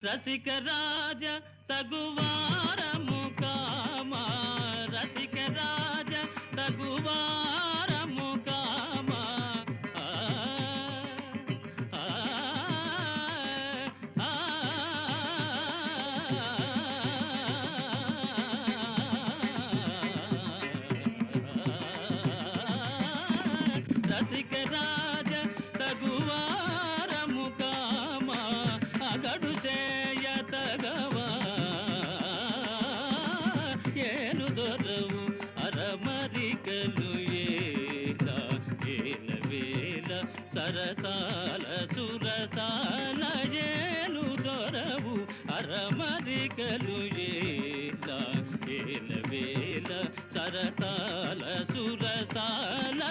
రసిక రాజ తగువారము comma, రసిక రాజ తగువారము comma. ఆ, ఆ, ఆ, రసిక రాజ తగువారము కామా, అగడు చేయతగవా ఏను దొరవు అరమరికలు ఏల ఏల వేల సరసాల సురసాల ఏను దొరవు అరమరికలు ఏల ఏల వేల సరసాల సురసాల